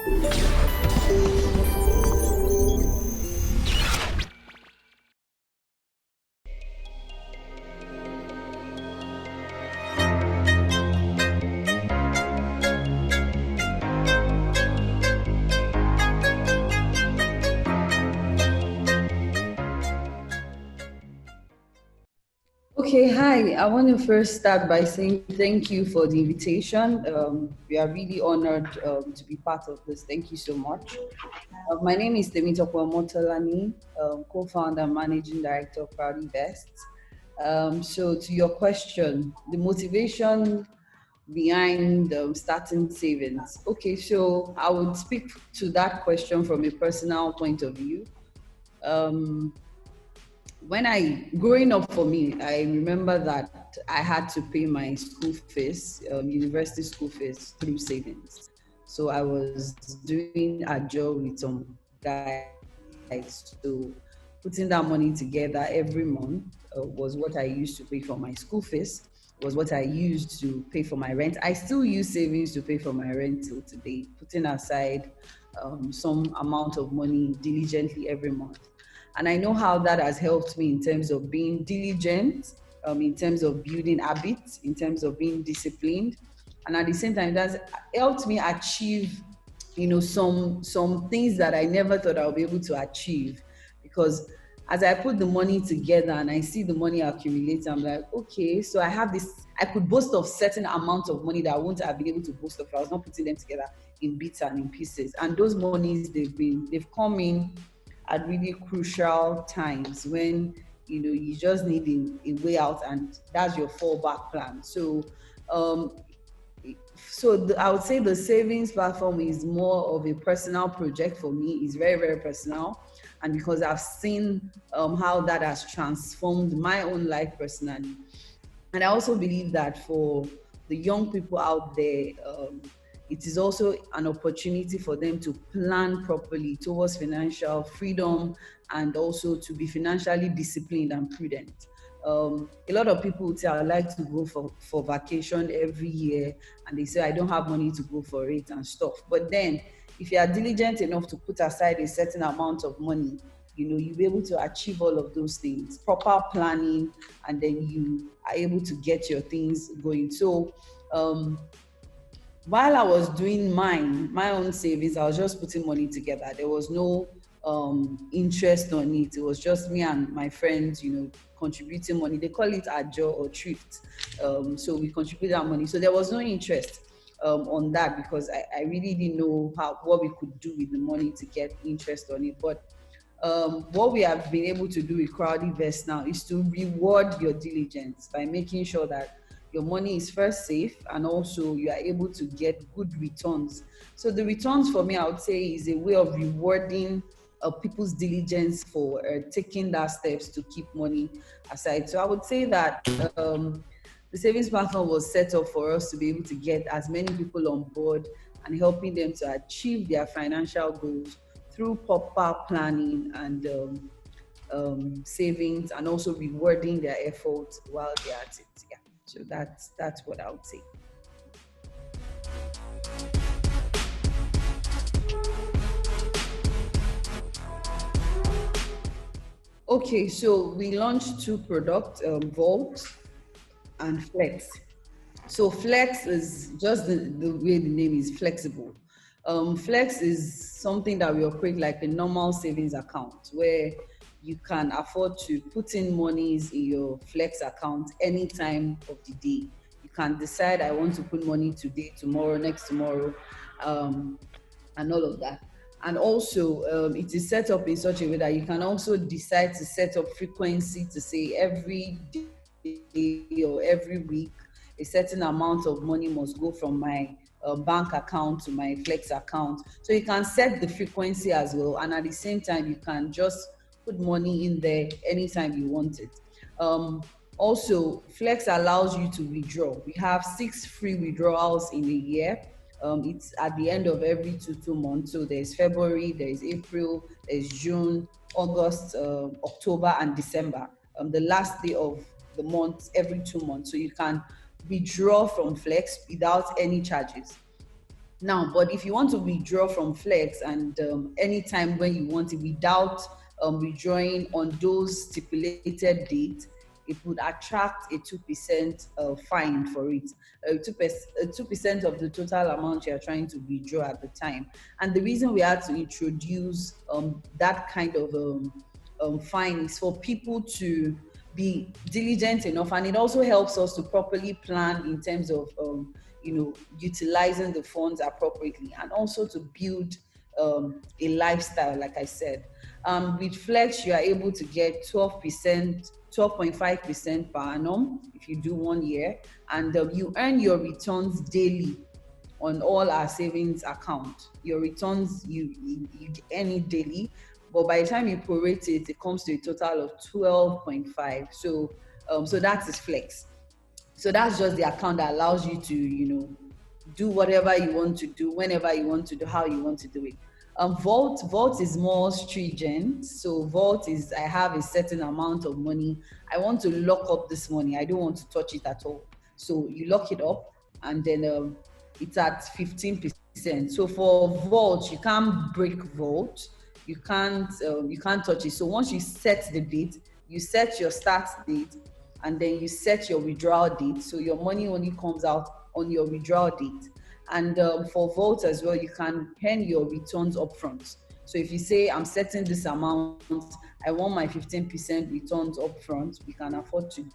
Okay, hi. I want to first start by saying thank you for the invitation. We are really honored to be part of this. Thank you so much. My name is Temitope Omotolani, co-founder and managing director of Crowdyvest. So to your question, the motivation behind starting savings. Okay, so I would speak to that question from a personal point of view. Um, growing up for me, I remember that I had to pay my school fees, university school fees through savings. So I was doing a job with some guys. So putting that money together every month was what I used to pay for my school fees, was what I used to pay for my rent. I still use savings to pay for my rent till today, putting aside some amount of money diligently every month. And I know how that has helped me in terms of being diligent, in terms of building habits, in terms of being disciplined. And at the same time, that's helped me achieve, some things that I never thought I would be able to achieve. Because as I put the money together and I see the money accumulate, I'm like, okay, so I have this, I could boast of certain amount of money that I wouldn't have been able to boast of if I was not putting them together in bits and in pieces. And those monies, they've come in at really crucial times when you just need a way out, and that's your fallback plan. Um, I would say the savings platform is more of a personal project for me. It's very, very personal. And because I've seen how that has transformed my own life personally. And I also believe that for the young people out there, it is also an opportunity for them to plan properly towards financial freedom and also to be financially disciplined and prudent. A lot of people would say, I like to go for vacation every year, and they say, I don't have money to go for it and stuff. But then, if you are diligent enough to put aside a certain amount of money, you'll be able to achieve all of those things, proper planning, and then you are able to get your things going. So, while I was doing my own savings, I was just putting money together. There was no interest on it. It was just me and my friends, contributing money. They call it ajo or thrift. So we contributed our money. So there was no interest on that because I really didn't know what we could do with the money to get interest on it. But what we have been able to do with Crowdyvest now is to reward your diligence by making sure that your money is first safe and also you are able to get good returns. So the returns for me, I would say, is a way of rewarding people's diligence for taking that steps to keep money aside. So I would say that the savings platform was set up for us to be able to get as many people on board and helping them to achieve their financial goals through proper planning and savings, and also rewarding their efforts while they're at it. Yeah. So that's what I would say. Okay, so we launched two products, Vault and Flex. So Flex is just the way the name is, flexible. Flex is something that we operate like a normal savings account where you can afford to put in monies in your Flex account any time of the day. You can decide, I want to put money today, tomorrow, next tomorrow, and all of that. And also, it is set up in such a way that you can also decide to set up frequency to say every day or every week, a certain amount of money must go from my bank account to my Flex account. So you can set the frequency as well. And at the same time, you can just put money in there anytime you want it. Also, Flex allows you to withdraw. We have 6 free withdrawals in a year. It's at the end of every two months. So there's February, there's April, there's June, August, October, and December. The last day of the month every 2 months. So you can withdraw from Flex without any charges. Now, but if you want to withdraw from Flex and anytime when you want it without withdrawing on those stipulated dates, it would attract a 2% fine for it. 2% of the total amount you are trying to withdraw at the time. And the reason we had to introduce that kind of fine is for people to be diligent enough, and it also helps us to properly plan in terms of utilizing the funds appropriately, and also to build a lifestyle, like I said. With Flex, you are able to get 12%, 12.5% per annum if you do 1 year, and you earn your returns daily on all our savings account. Your returns, you earn it daily, but by the time you prorate it, it comes to a total of 12.5. So that is Flex. So that's just the account that allows you to, do whatever you want to do, whenever you want to do, how you want to do it. Vault is more stringent. So Vault is, I have a certain amount of money. I want to lock up this money. I don't want to touch it at all. So you lock it up, and then it's at 15%. So for Vault, you can't break Vault. You can't touch it. So once you set the date, you set your start date, and then you set your withdrawal date. So your money only comes out on your withdrawal date. And for Vault as well, you can earn your returns upfront. So if you say, I'm setting this amount, I want my 15% returns upfront, we can afford to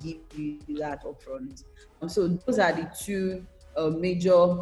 give you that upfront. So those are the two major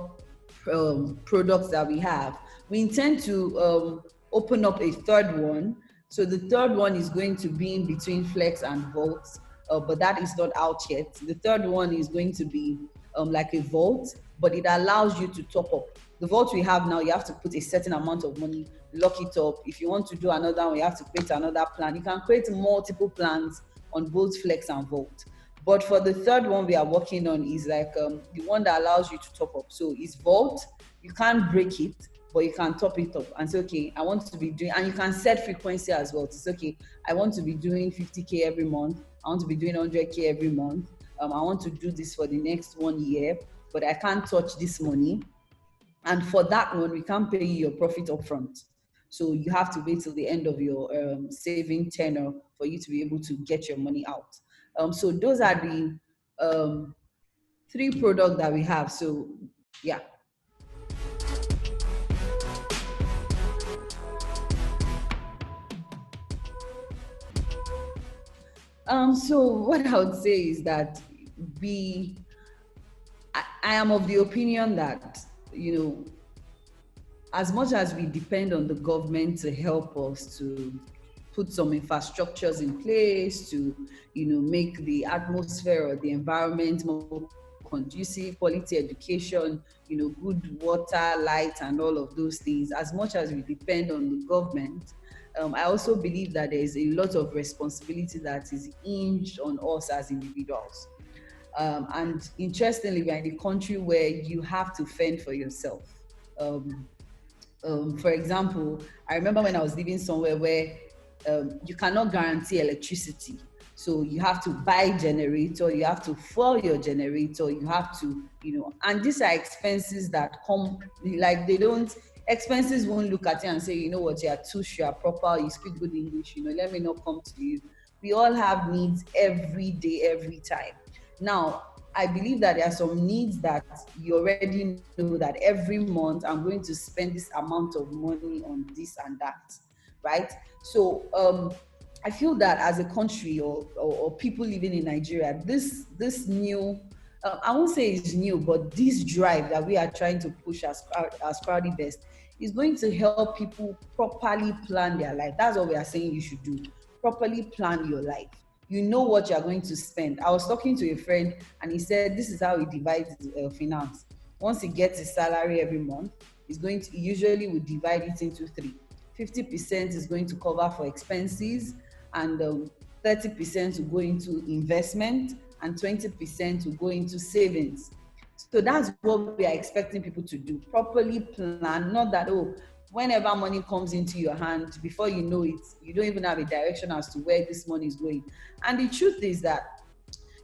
products that we have. We intend to open up a third one. So the third one is going to be in between Flex and Vault, but that is not out yet. The third one is going to be like a Vault, but it allows you to top up. The Vault we have now, you have to put a certain amount of money, lock it up. If you want to do another one, you have to create another plan. You can create multiple plans on both Flex and Vault. But for the third one we are working on is like the one that allows you to top up. So it's Vault. You can't break it, but you can top it up and say, okay, I want to be doing, and you can set frequency as well. It's okay, I want to be doing 50K every month. I want to be doing 100K every month. I want to do this for the next 1 year, but I can't touch this money. And for that one, we can't pay you your profit upfront. So you have to wait till the end of your saving tenure for you to be able to get your money out. So those are the 3 products that we have. So yeah. So what I would say is that I am of the opinion that, as much as we depend on the government to help us to put some infrastructures in place to, make the atmosphere or the environment more conducive, quality education, good water, light, and all of those things, as much as we depend on the government, I also believe that there is a lot of responsibility that is hinged on us as individuals. And interestingly, we're in a country where you have to fend for yourself. For example, I remember when I was living somewhere where you cannot guarantee electricity. So you have to buy a generator, you have to fuel your generator, you have to, and these are expenses that come, like expenses won't look at you and say, you know what, you're tush, you're proper, you speak good English, let me not come to you. We all have needs every day, every time. Now, I believe that there are some needs that you already know that every month I'm going to spend this amount of money on this and that, right? So I feel that as a country or people living in Nigeria, this new, I won't say it's new, but this drive that we are trying to push as Crowdyvest is going to help people properly plan their life. That's what we are saying you should do. Properly plan your life. You know what you're going to spend. I was talking to a friend and he said, this is how he divides finance. Once he gets his salary every month, he usually would divide it into 3. 50% is going to cover for expenses, and 30% will go into investment, and 20% will go into savings. So that's what we are expecting people to do. Properly plan, not that, whenever money comes into your hand, before you know it, you don't even have a direction as to where this money is going. And the truth is that,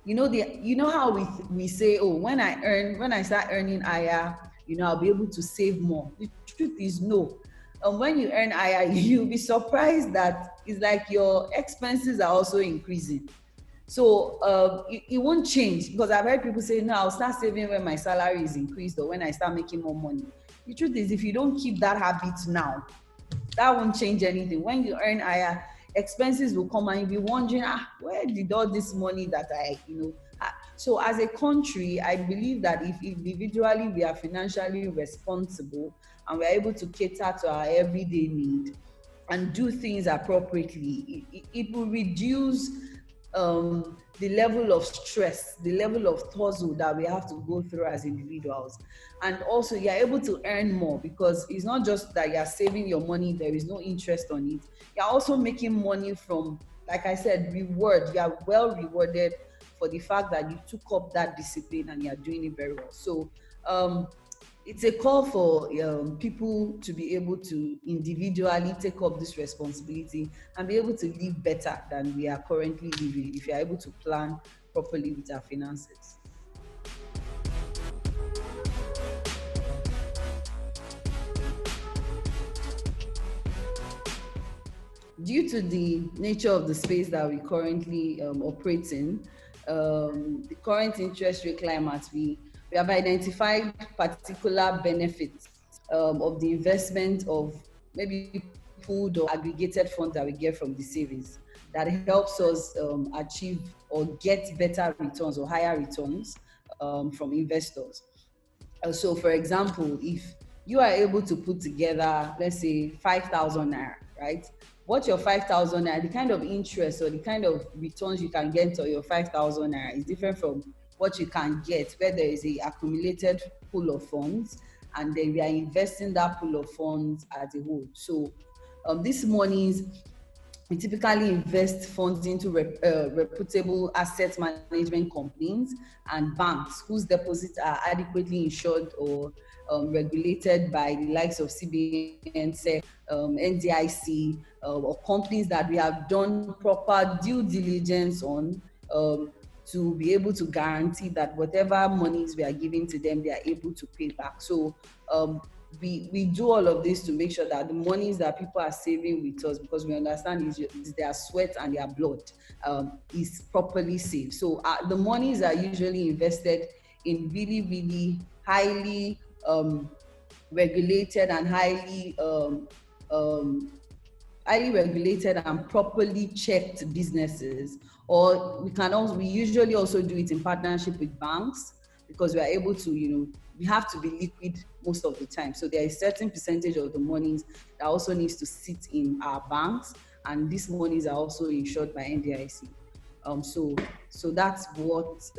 how we say, when I start earning higher, I'll be able to save more. The truth is no. And when you earn higher, you'll be surprised that it's like your expenses are also increasing. So it won't change, because I've heard people say, no, I'll start saving when my salary is increased or when I start making more money. The truth is, if you don't keep that habit now, that won't change anything. When you earn higher, expenses will come and you'll be wondering, where did all this money that so as a country, I believe that if individually we are financially responsible and we're able to cater to our everyday need and do things appropriately, it will reduce the level of stress, the level of tussle that we have to go through as individuals. And also, you're able to earn more, because it's not just that you're saving your money, there is no interest on it. You're also making money from, like I said, reward. You are well rewarded for the fact that you took up that discipline and you're doing it very well. So it's a call for people to be able to individually take up this responsibility and be able to live better than we are currently living, if you're able to plan properly with our finances. Due to the nature of the space that we currently operate in, the current interest rate climate, we have identified particular benefits of the investment of maybe pooled or aggregated funds that we get from the savings, that helps us achieve or get better returns or higher returns from investors. So, for example, if you are able to put together, let's say, 5,000 naira, right? What your 5,000 naira, the kind of interest or the kind of returns you can get on your 5,000 naira is different from what you can get where there is a accumulated pool of funds, and then we are investing that pool of funds as a whole. So, these monies, we typically invest funds into reputable asset management companies and banks whose deposits are adequately insured or regulated by the likes of CBN, SEC, NDIC, or companies that we have done proper due diligence on, to be able to guarantee that whatever monies we are giving to them, they are able to pay back. So we do all of this to make sure that the monies that people are saving with us, because we understand is their sweat and their blood, is properly saved. So the monies are usually invested in really, really highly regulated and highly regulated and properly checked businesses. Or we usually also do it in partnership with banks, because we are able to, we have to be liquid most of the time. So there is a certain percentage of the monies that also needs to sit in our banks, and these monies are also insured by NDIC. So that's what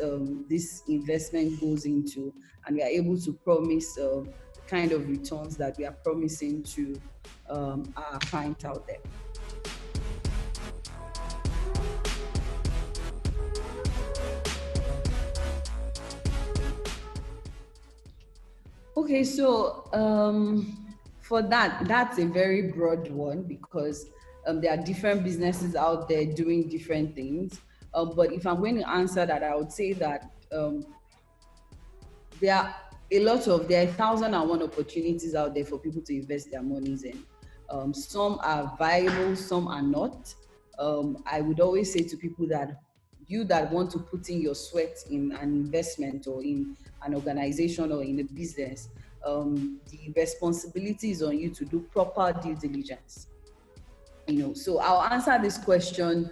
this investment goes into, and we are able to promise the kind of returns that we are promising to our clients out there. Okay, so for that's a very broad one, because there are different businesses out there doing different things. But if I'm going to answer that, I would say that there are 1,001 opportunities out there for people to invest their monies in. Some are viable, some are not. I would always say to people that you that want to put in your sweat in an investment or in an organization or in a business, the responsibility is on you to do proper due diligence. So I'll answer this question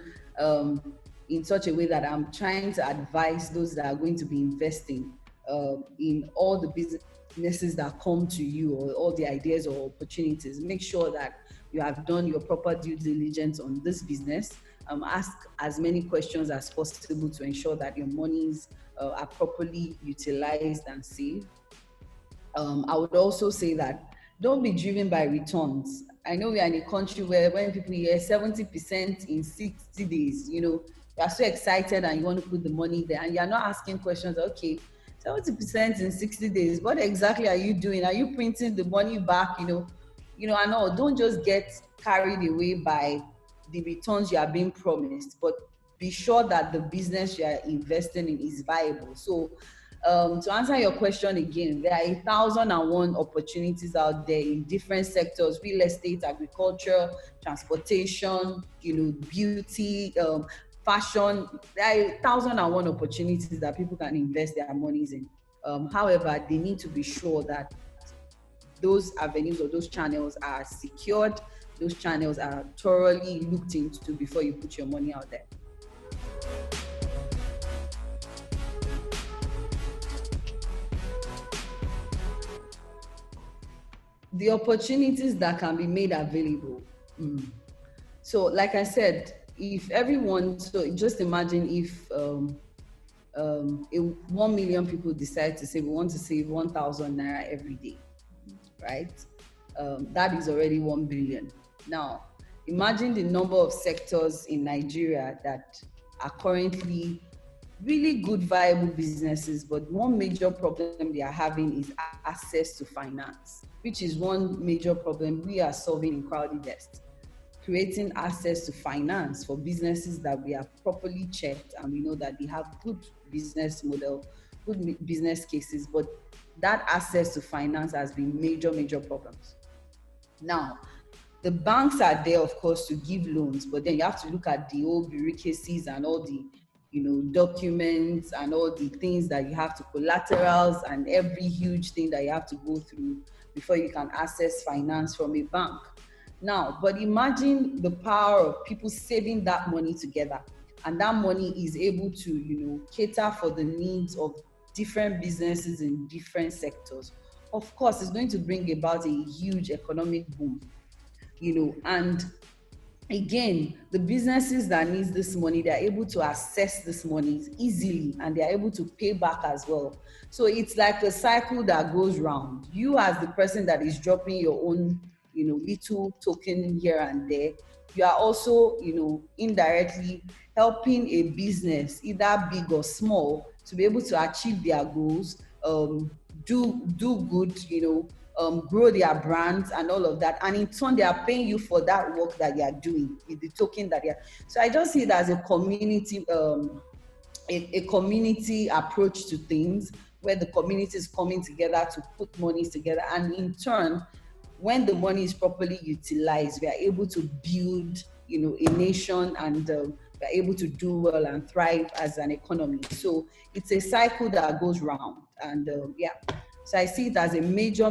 in such a way that I'm trying to advise those that are going to be investing in all the businesses that come to you, or all the ideas or opportunities. Make sure that you have done your proper due diligence on this business. Ask as many questions as possible to ensure that your monies are properly utilized and saved. I would also say that don't be driven by returns. I know we are in a country where when people hear 70% in 60 days, you are so excited and you want to put the money there, and you're not asking questions. Okay, 70% in 60 days, what exactly are you doing? Are you printing the money back? And all. Don't just get carried away by the returns you are being promised, but be sure that the business you are investing in is viable. So To answer your question again, there are 1,001 opportunities out there in different sectors: real estate, agriculture, transportation, beauty, fashion. There are 1,001 opportunities that people can invest their monies in. However, they need to be sure that those avenues or those channels are secured, those channels are thoroughly looked into before you put your money out there. The opportunities that can be made available. So like I said, if everyone, so just imagine if 1 million people decide to say we want to save 1,000 naira every day, right? That is already 1 billion. Now, imagine the number of sectors in Nigeria that are currently really good, viable businesses, but one major problem they are having is access to finance, which is one major problem we are solving in Crowdyvest. Creating access to finance for businesses that we have properly checked and we know that they have good business model, good business cases, but that access to finance has been major problems. Now, the banks are there, of course, to give loans, but then you have to look at the old bureaucracies and all the, documents and all the things that you have to collaterals and every huge thing that you have to go through before you can access finance from a bank. Now, but imagine the power of people saving that money together, and that money is able to, cater for the needs of different businesses in different sectors. Of course, it's going to bring about a huge economic boom, and again, the businesses that need this money, they're able to access this money easily and they're able to pay back as well. So it's like a cycle that goes round. You as the person that is dropping your own, little token here and there, you are also, indirectly helping a business, either big or small, to be able to achieve their goals, do good, grow their brands and all of that. And in turn, they are paying you for that work that they are doing with the token that they are. So I just see it as a community, a community approach to things where the community is coming together to put monies together. And in turn, when the money is properly utilized, we are able to build, a nation, and we are able to do well and thrive as an economy. So it's a cycle that goes round, and yeah. So I see it as a major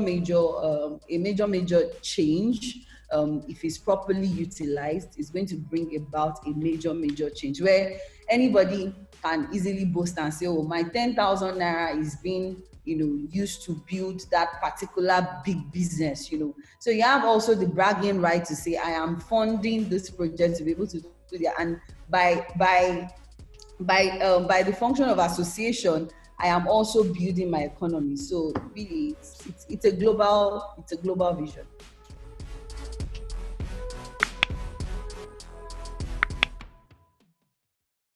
change. If it's properly utilized, it's going to bring about a major change where anybody can easily boast and say, "Oh, my 10,000 naira is being, used to build that particular big business." So you have also the bragging right to say, "I am funding this project to be able to do that," and by the function of association, I am also building my economy. So really, it's a global vision.